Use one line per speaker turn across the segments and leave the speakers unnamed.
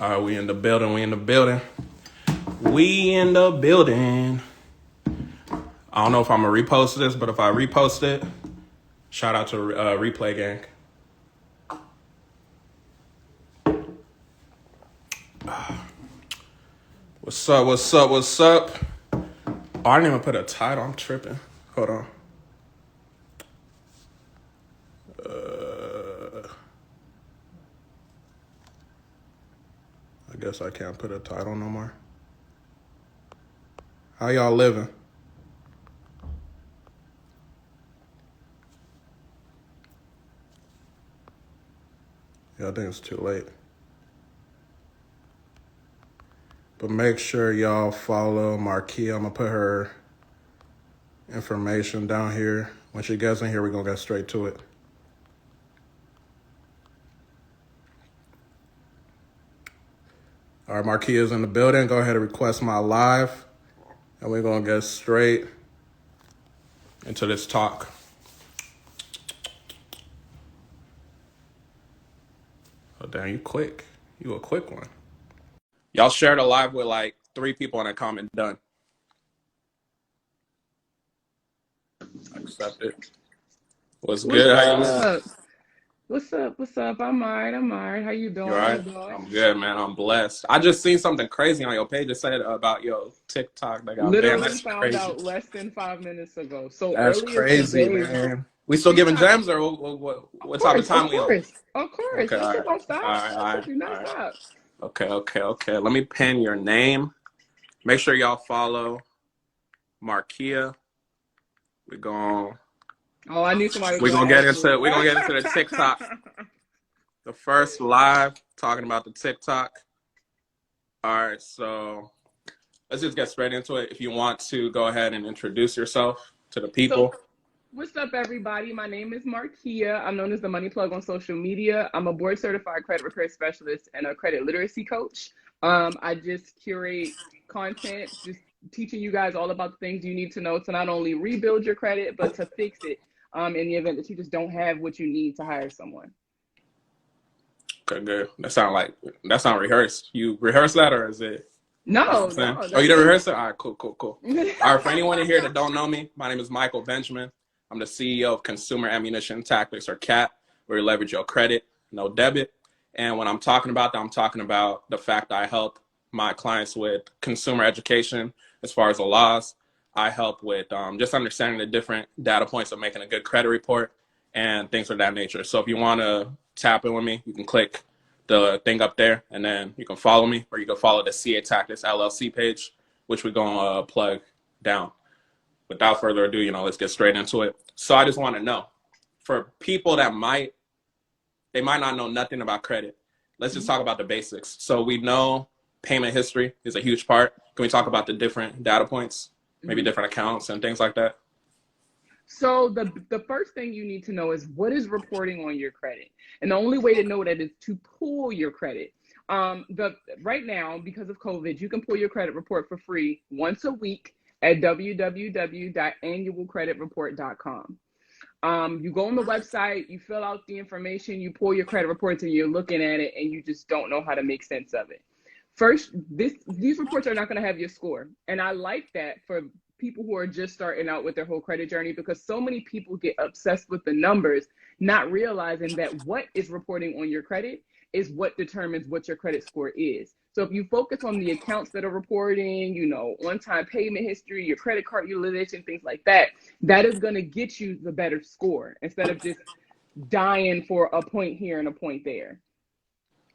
All right, we in the building. We in the building. I don't know if I'm going to repost this, but if I repost it, shout out to Replay Gang. What's up? Oh, I didn't even put a title. I'm tripping. Hold on. I guess I can't put a title no more. How y'all living? Yeah, I think it's too late. But make sure y'all follow Markia. I'm going to put her information down here. When she gets in here, we're going to get straight to it. All right, Markia's in the building. Go ahead and request my live. And we're going to get straight into this talk. Oh, damn, you quick. You a quick one. Y'all shared a live with like 3 people in a comment. Done. Accept it. What's good? How you doing?
What's up? I'm all right. How you doing?
You all right? I'm good, man. I'm blessed. I just seen something crazy on your page. It said about your TikTok. Like,
Literally
that's
found
crazy.
out less than 5 minutes ago. So
That's
earlier
crazy,
today,
man. We still giving gems, or what type of time we on?
Of course.
Okay,
That shit don't stop.
all
That shit do not
right.
stop.
Okay. Let me pin your name. Make sure y'all follow Markia. We're gonna get into the TikTok. The first live talking about the TikTok. All right, so let's just get straight into it. If you want to go ahead and introduce yourself to the people.
So, what's up, everybody? My name is Markia. I'm known as the Money Plug on social media. I'm a board certified credit repair specialist and a credit literacy coach. I just curate content, just teaching you guys all about the things you need to know to not only rebuild your credit, but to fix it in the event that you just don't have what you need to hire someone.
Okay, good. That sound rehearsed. You rehearsed that, or is it?
No.
You didn't rehearse it? All right, cool. All right, for anyone in here that don't know me, my name is Michael Benjamin. I'm the CEO of Consumer Ammunition Tactics, or CAT, where you leverage your credit, no debit. And when I'm talking about that, I'm talking about the fact that I help my clients with consumer education as far as the laws. I help with just understanding the different data points of making a good credit report and things of that nature. So if you want to tap in with me, you can click the thing up there, and then you can follow me, or you can follow the CA Tactics LLC page, which we're going to plug down. Without further ado, let's get straight into it. So I just want to know, for people that might not know nothing about credit, let's just talk about the basics. So we know payment history is a huge part. Can we talk about the different data points, maybe different accounts and things like that?
So the first thing you need to know is what is reporting on your credit. And the only way to know that is to pull your credit. Right now, because of COVID, you can pull your credit report for free once a week at www.annualcreditreport.com. You go on the website, you fill out the information, you pull your credit reports, and you're looking at it and you just don't know how to make sense of it. First, these reports are not going to have your score. And I like that for people who are just starting out with their whole credit journey, because so many people get obsessed with the numbers, not realizing that what is reporting on your credit is what determines what your credit score is. So if you focus on the accounts that are reporting, on-time payment history, your credit card utilization, things like that, that is going to get you the better score instead of just dying for a point here and a point there.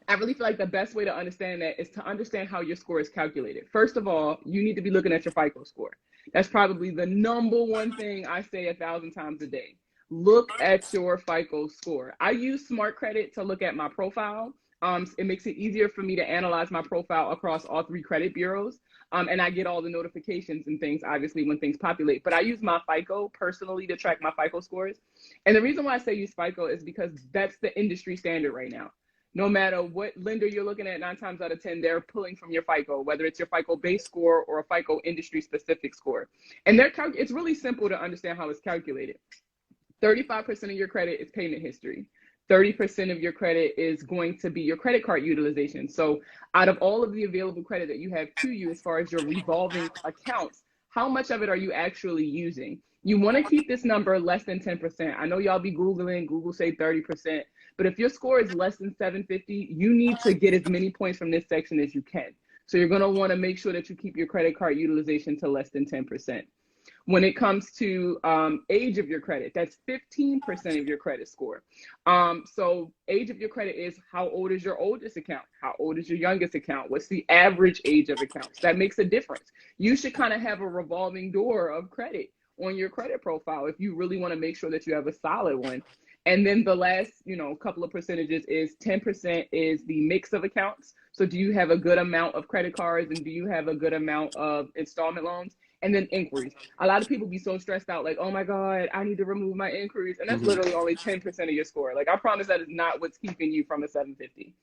I really feel like the best way to understand that is to understand how your score is calculated. First of all, you need to be looking at your FICO score. That's probably the number one thing I say 1,000 times a day. Look at your FICO score. I use Smart Credit to look at my profile. It makes it easier for me to analyze my profile across all 3 credit bureaus. And I get all the notifications and things, obviously, when things populate. But I use my FICO personally to track my FICO scores. And the reason why I say use FICO is because that's the industry standard right now. No matter what lender you're looking at, 9 times out of 10, they're pulling from your FICO, whether it's your FICO base score or a FICO industry specific score. And it's really simple to understand how it's calculated. 35% of your credit is payment history. 30% of your credit is going to be your credit card utilization. So out of all of the available credit that you have to you as far as your revolving accounts, how much of it are you actually using? You want to keep this number less than 10%. I know y'all be Googling, Google say 30%, but if your score is less than 750, you need to get as many points from this section as you can. So you're going to want to make sure that you keep your credit card utilization to less than 10%. When it comes to age of your credit, that's 15% of your credit score. So age of your credit is how old is your oldest account? How old is your youngest account? What's the average age of accounts? That makes a difference. You should kind of have a revolving door of credit on your credit profile if you really want to make sure that you have a solid one. And then the last, couple of percentages is 10% is the mix of accounts. So do you have a good amount of credit cards and do you have a good amount of installment loans? And then inquiries. A lot of people be so stressed out, like, oh my God, I need to remove my inquiries. And that's literally only 10% of your score. Like, I promise that is not what's keeping you from a 750.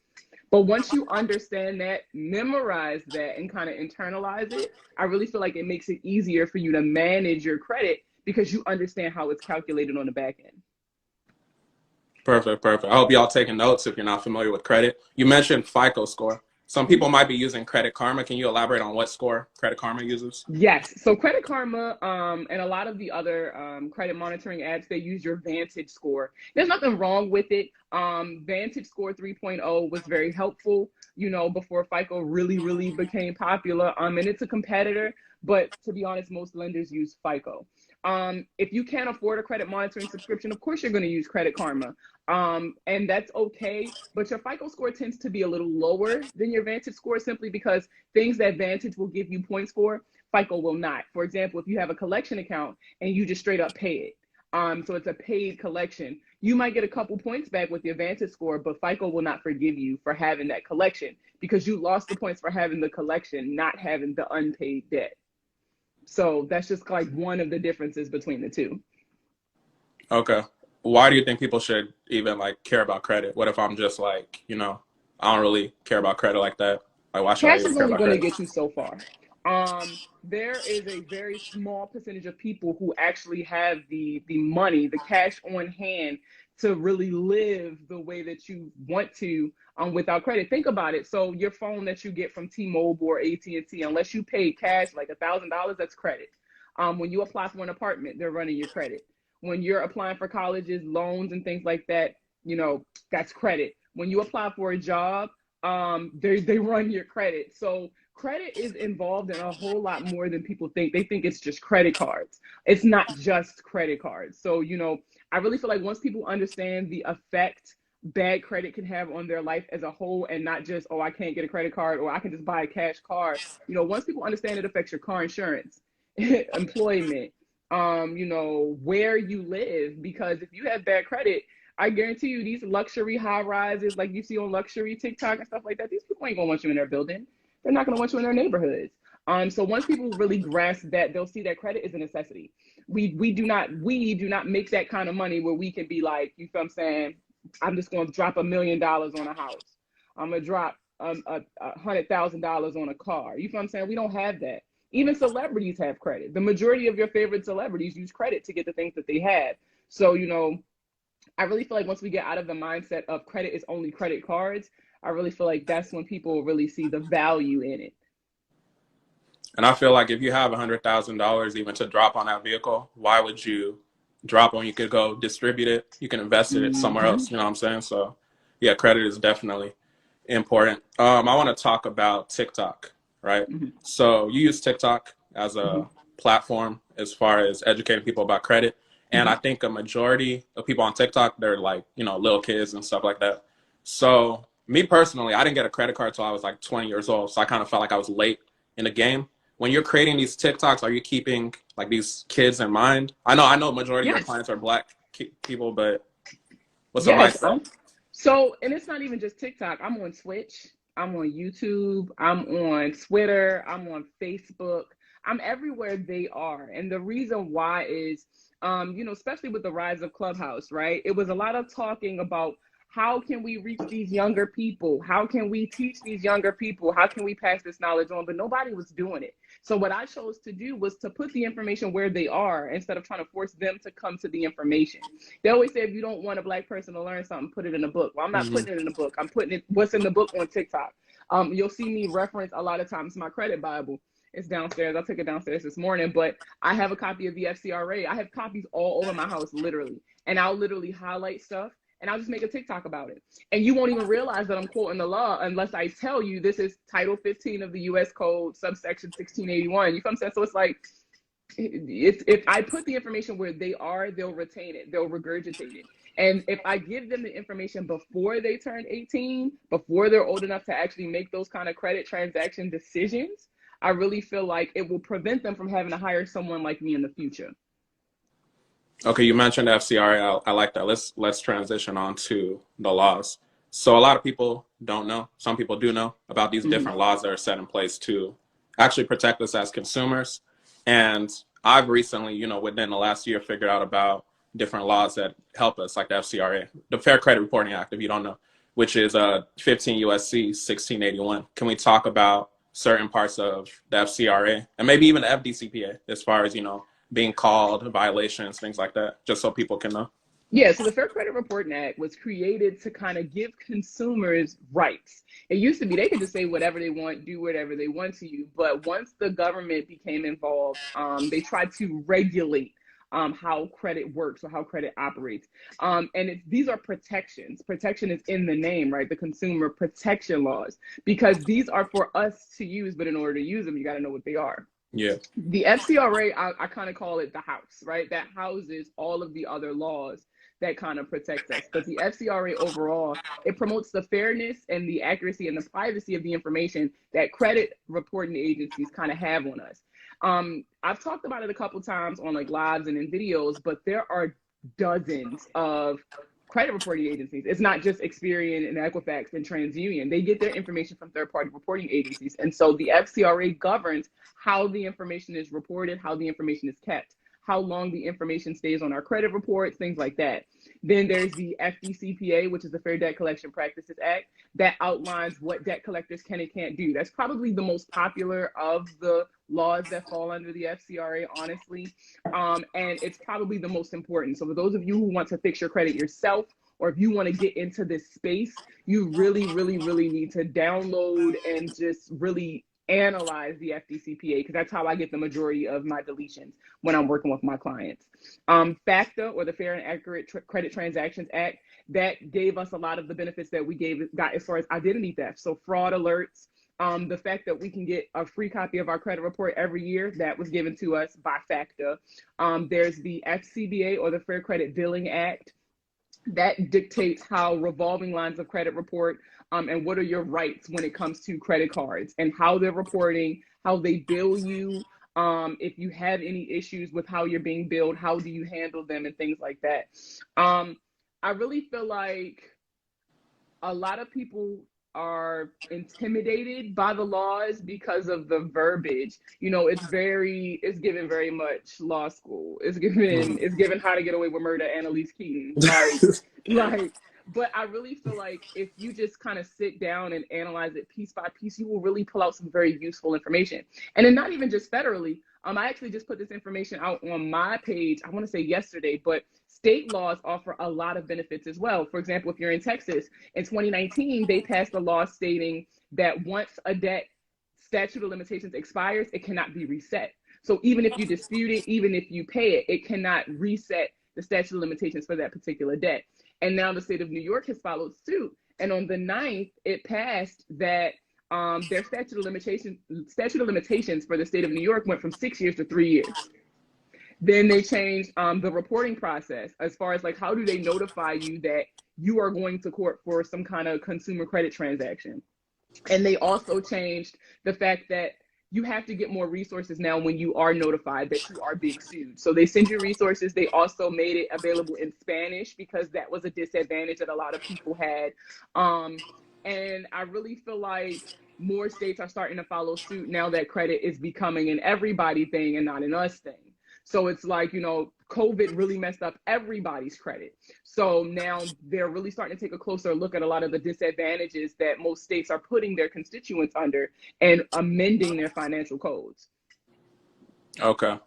But once you understand that, memorize that, and kind of internalize it, I really feel like it makes it easier for you to manage your credit because you understand how it's calculated on the back end.
Perfect. I hope y'all taking notes if you're not familiar with credit. You mentioned FICO score. Some people might be using Credit Karma. Can you elaborate on what score Credit Karma uses?
Yes. So Credit Karma and a lot of the other credit monitoring apps, they use your Vantage score. There's nothing wrong with it. Vantage score 3.0 was very helpful, before FICO really became popular. And it's a competitor, but to be honest, most lenders use FICO. If you can't afford a credit monitoring subscription, of course you're going to use Credit Karma. And that's okay, but your FICO score tends to be a little lower than your Vantage score simply because things that Vantage will give you points for, FICO will not. For example, if you have a collection account and you just straight up pay it, so it's a paid collection, you might get a couple points back with your Vantage score, but FICO will not forgive you for having that collection because you lost the points for having the collection, not having the unpaid debt. So that's just like one of the differences between the two.
Okay. Why do you think people should even care about credit? What if I'm just I don't really care about credit like that? Like, why should I
Cash
even
is
care
only
about
going to
credit?
get you so far. There is a very small percentage of people who actually have the money, the cash on hand to really live the way that you want to without credit. Think about it. So your phone that you get from T-Mobile or AT&T, unless you pay cash like $1,000, that's credit. When you apply for an apartment, they're running your credit. When you're applying for colleges, loans, and things like that, that's credit. When you apply for a job, they run your credit. So credit is involved in a whole lot more than people think. They think it's just credit cards. It's not just credit cards. So, I really feel like once people understand the effect bad credit can have on their life as a whole and not just, oh, I can't get a credit card or I can just buy a cash card. Once people understand it affects your car insurance, employment, where you live, because if you have bad credit, I guarantee you these luxury high rises like you see on luxury TikTok and stuff like that, these people ain't gonna want you in their building. They're not gonna want you in their neighborhoods. So once people really grasp that, they'll see that credit is a necessity. We do not make that kind of money where we can be like, you feel what I'm saying? I'm just gonna drop $1 million on a house. I'm gonna drop $100,000 on a car. You feel what I'm saying? We don't have that. Even celebrities have credit. The majority of your favorite celebrities use credit to get the things that they have. So, I really feel like once we get out of the mindset of credit is only credit cards, I really feel like that's when people really see the value in it.
And I feel like if you have $100,000 even to drop on that vehicle, why would you drop on? You could go distribute it. You can invest it somewhere else. You know what I'm saying? So yeah, credit is definitely important. I want to talk about TikTok, right? So you use TikTok as a platform as far as educating people about credit. And I think a majority of people on TikTok, they're little kids and stuff like that. So me personally, I didn't get a credit card till I was 20 years old. So I kind of felt like I was late in the game. When you're creating these TikToks, are you keeping these kids in mind? I know majority of your clients are Black people, but what's the mindset?
So, and it's not even just TikTok. I'm on Twitch. I'm on YouTube. I'm on Twitter. I'm on Facebook. I'm everywhere they are. And the reason why is, especially with the rise of Clubhouse, right? It was a lot of talking about how can we reach these younger people? How can we teach these younger people? How can we pass this knowledge on? But nobody was doing it. So what I chose to do was to put the information where they are instead of trying to force them to come to the information. They always say, if you don't want a Black person to learn something, put it in a book. Well, I'm not putting it in a book. I'm putting it, what's in the book, on TikTok. You'll see me reference a lot of times my credit Bible. It's downstairs. I took it downstairs this morning, but I have a copy of the FCRA. I have copies all over my house, literally. And I'll literally highlight stuff and I'll just make a TikTok about it. And you won't even realize that I'm quoting the law unless I tell you this is Title 15 of the US Code, subsection 1681. You know what I'm saying? So it's like, if I put the information where they are, they'll retain it, they'll regurgitate it. And if I give them the information before they turn 18, before they're old enough to actually make those kind of credit transaction decisions, I really feel like it will prevent them from having to hire someone like me in the future.
Okay, you mentioned FCRA. I like that. Let's transition on to the laws. So a lot of people don't know, some people do know about these different laws that are set in place to actually protect us as consumers. And I've recently, within the last year, figured out about different laws that help us, like the FCRA, the Fair Credit Reporting Act, if you don't know, which is 15 USC 1681. Can we talk about certain parts of the FCRA and maybe even the FDCPA as far as, being called, violations, things like that, just so people can know?
Yeah, so the Fair Credit Reporting Act was created to kind of give consumers rights. It used to be they could just say whatever they want, do whatever they want to you. But once the government became involved, they tried to regulate how credit works or how credit operates. And these are protections. Protection is in the name, right? The consumer protection laws, because these are for us to use, but in order to use them, you got to know what they are.
Yeah.
The FCRA, I kind of call it the house, right? That houses all of the other laws that kind of protect us. But the FCRA overall, it promotes the fairness and the accuracy and the privacy of the information that credit reporting agencies kind of have on us. I've talked about it a couple times on like lives and in videos, but there are dozens of credit reporting agencies. It's not just Experian and Equifax and TransUnion. They get their information from third-party reporting agencies. And so the FCRA governs how the information is reported, how the information is kept, how long the information stays on our credit reports, things like that. Then there's the FDCPA, which is the Fair Debt Collection Practices Act, that outlines what debt collectors can and can't do. That's probably the most popular of the laws that fall under the FCRA, honestly. And it's probably the most important. So for those of you who want to fix your credit yourself, or if you want to get into this space, you really, really, really need to download and just really analyze the FDCPA, because that's how I get the majority of my deletions when I'm working with my clients. FACTA, or the Fair and Accurate Credit Transactions Act, that gave us a lot of the benefits that we got as far as identity theft. So fraud alerts, the fact that we can get a free copy of our credit report every year, that was given to us by FACTA. There's the FCBA, or the Fair Credit Billing Act, that dictates how revolving lines of credit report and what are your rights when it comes to credit cards and how they're reporting, how they bill you. If you have any issues with how you're being billed, how do you handle them and things like that. I really feel like a lot of people are intimidated by the laws because of the verbiage. It's given very much law school. It's given How to Get Away with Murder, Annalise Keaton. But I really feel like if you just kind of sit down and analyze it piece by piece, you will really pull out some very useful information. And then not even just federally. I actually just put this information out on my page, I want to say yesterday, but state laws offer a lot of benefits as well. For example, if you're in Texas, in 2019, they passed a law stating that once a debt statute of limitations expires, it cannot be reset. So even if you dispute it, even if you pay it, it cannot reset the statute of limitations for that particular debt. And now the state of New York has followed suit. And on the 9th, it passed that their statute of limitations for the state of New York went from 6 years to 3 years. Then they changed the reporting process as far as like, how do they notify you that you are going to court for some kind of consumer credit transaction? And they also changed the fact that you have to get more resources now when you are notified that you are being sued. So they send you resources. They also made it available in Spanish because that was a disadvantage that a lot of people had. And I really feel like more states are starting to follow suit now that credit is becoming an everybody thing and not an us thing. So it's like, COVID really messed up everybody's credit. So now they're really starting to take a closer look at a lot of the disadvantages that most states are putting their constituents under and amending their financial codes.
Okay.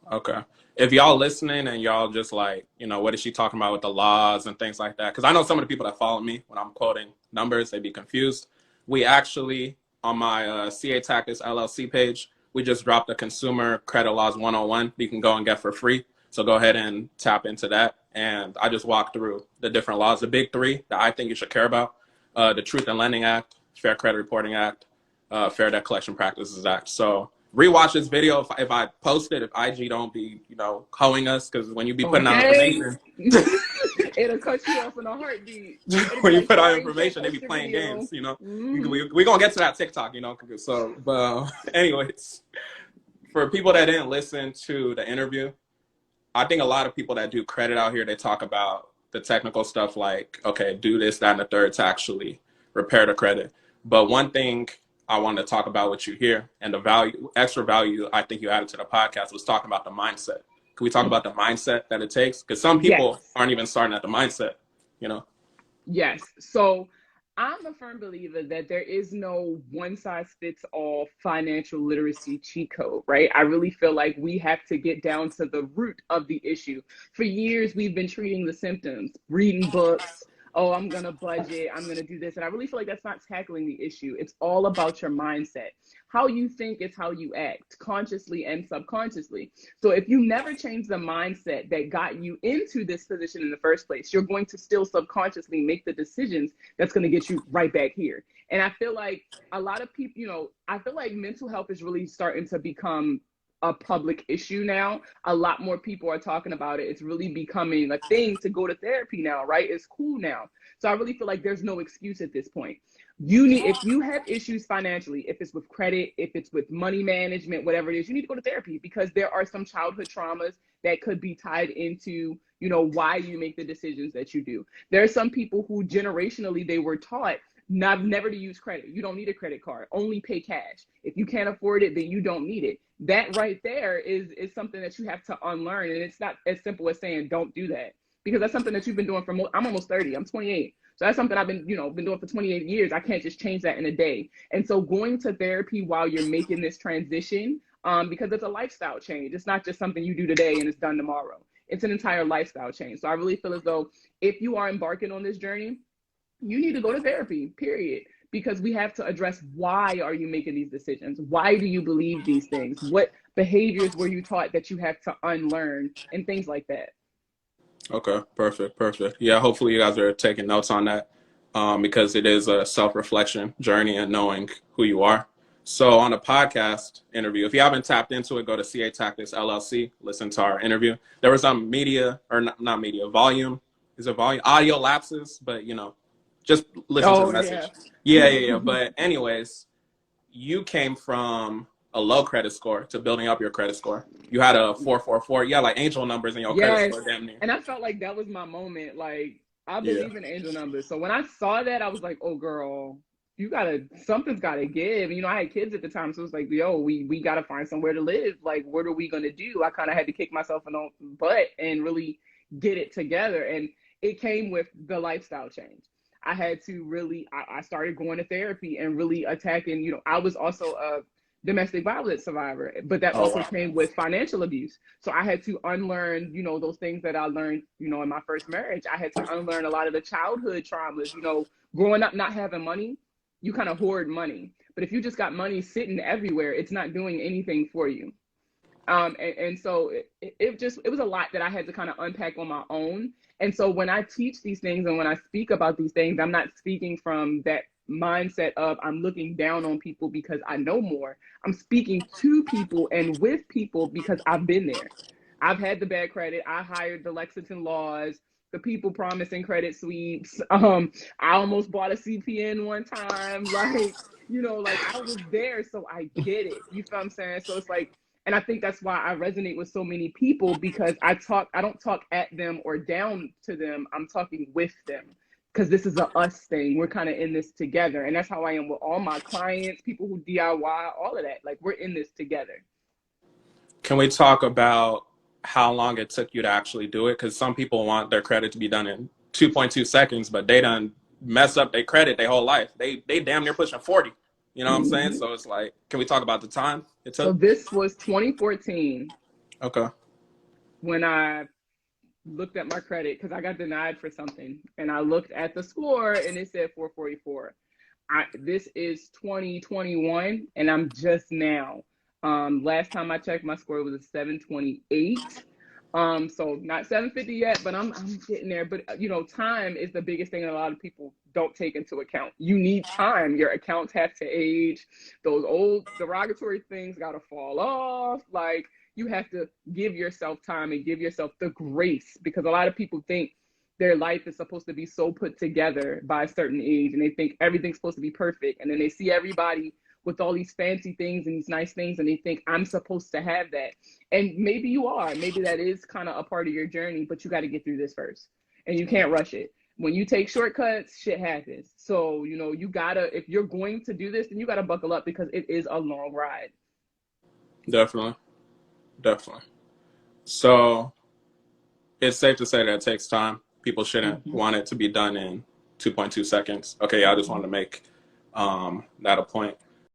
If y'all listening and y'all just like, what is she talking about with the laws and things like that? Because I know some of the people that follow me when I'm quoting numbers, they be confused. We actually, on my CA Tactics LLC page, we just dropped a Consumer Credit Laws 101 you can go and get for free. So go ahead and tap into that. And I just walked through the different laws, the big three that I think you should care about. The Truth in Lending Act, Fair Credit Reporting Act, Fair Debt Collection Practices Act. So rewatch this video if I post it, if IG don't be, hoeing us, because when you be putting out information,
it'll cut you off in a heartbeat.
When you put out information, they be playing games, We're going to get to that TikTok, So, but anyways, for people that didn't listen to the interview, I think a lot of people that do credit out here, they talk about the technical stuff like, okay, do this, that, and the third to actually repair the credit. But one thing I wanted to talk about with you here, and the extra value I think you added to the podcast, was talking about the mindset. Can we talk about the mindset that it takes? Because some people aren't even starting at the mindset,
Yes. So I'm a firm believer that there is no one size fits all financial literacy cheat code, right? I really feel like we have to get down to the root of the issue. For years, we've been treating the symptoms, reading books. Oh, I'm going to budget, I'm going to do this. And I really feel like that's not tackling the issue. It's all about your mindset. How you think is how you act, consciously and subconsciously. So if you never change the mindset that got you into this position in the first place, you're going to still subconsciously make the decisions that's going to get you right back here. And I feel like a lot of people, I feel like mental health is really starting to become a public issue now. A lot more people are talking about it. It's really becoming a thing to go to therapy now, right? It's cool now. So I really feel like there's no excuse at this point. If you have issues financially, if it's with credit, if it's with money management, whatever it is, you need to go to therapy, because there are some childhood traumas that could be tied into, why you make the decisions that you do. There are some people who generationally, they were taught never to use credit. You don't need a credit card, only pay cash. If you can't afford it, then you don't need it. That right there is something that you have to unlearn. And it's not as simple as saying, don't do that, because that's something that you've been doing I'm almost 30, I'm 28. So that's something I've been doing for 28 years. I can't just change that in a day. And so going to therapy while you're making this transition, because it's a lifestyle change. It's not just something you do today and it's done tomorrow. It's an entire lifestyle change. So I really feel as though if you are embarking on this journey, you need to go to therapy, period. Because we have to address, why are you making these decisions? Why do you believe these things? What behaviors were you taught that you have to unlearn, and things like that?
Okay, perfect. Yeah, hopefully you guys are taking notes on that, because it is a self-reflection journey and knowing who you are. So on a podcast interview, if you haven't tapped into it, go to CA Tactics LLC, listen to our interview. There was some not media, volume. Is it volume? Audio lapses, but just listen to the message. Yeah. But anyways, you came from a low credit score to building up your credit score. You had a 444. You had like angel numbers in your credit score, damn near.
And I felt like that was my moment. Like, I believe in angel numbers. So when I saw that, I was like, oh girl, something's gotta give. And, I had kids at the time, so it was like, yo, we gotta find somewhere to live. Like, what are we gonna do? I kind of had to kick myself in the butt and really get it together. And it came with the lifestyle change. I had to really, I started going to therapy and really attacking, I was also a domestic violence survivor, but that also came with financial abuse. So I had to unlearn, those things that I learned, in my first marriage. I had to unlearn a lot of the childhood traumas, growing up, not having money, you kind of hoard money. But if you just got money sitting everywhere, it's not doing anything for you. And so it was a lot that I had to kind of unpack on my own. And so when I teach these things and when I speak about these things, I'm not speaking from that mindset of I'm looking down on people because I know more. I'm speaking to people and with people because I've been there. I've had the bad credit. I hired the Lexington Laws, the people promising credit sweeps. I almost bought a CPN one time. Like, I was there, so I get it. You feel what I'm saying? So it's like, and I think that's why I resonate with so many people, because I don't talk at them or down to them. I'm talking with them, because this is a us thing. We're kind of in this together. And that's how I am with all my clients, people who DIY, all of that. Like, we're in this together.
Can we talk about how long it took you to actually do it, because some people want their credit to be done in 2.2 seconds, but they done mess up their credit their whole life. They damn near pushing 40. You know what I'm saying? So it's like, can we talk about the time it
So
took?
this was 2014
Okay.
when I looked at my credit because I got denied for something, and I looked at the score and it said 444. This is 2021, and I'm just now. Last time I checked, my score was a 728. So not 750 yet, but I'm getting there. But you know, time is the biggest thing that a lot of people don't take into account. You need time. Your accounts have to age. Those old derogatory things got to fall off. Like, you have to give yourself time and give yourself the grace, because a lot of people think their life is supposed to be so put together by a certain age, and they think everything's supposed to be perfect, and then they see everybody with all these fancy things and these nice things, and they think, I'm supposed to have that. And maybe you are. Maybe that is kind of a part of your journey, but you got to get through this first, and you can't rush it. When you take shortcuts, shit happens. So, you know, you gotta, if you're going to do this, then you gotta buckle up, because it is a long ride.
Definitely. So it's safe to say that it takes time. People shouldn't want it to be done in 2.2 seconds. Okay, I just wanted to make that a point.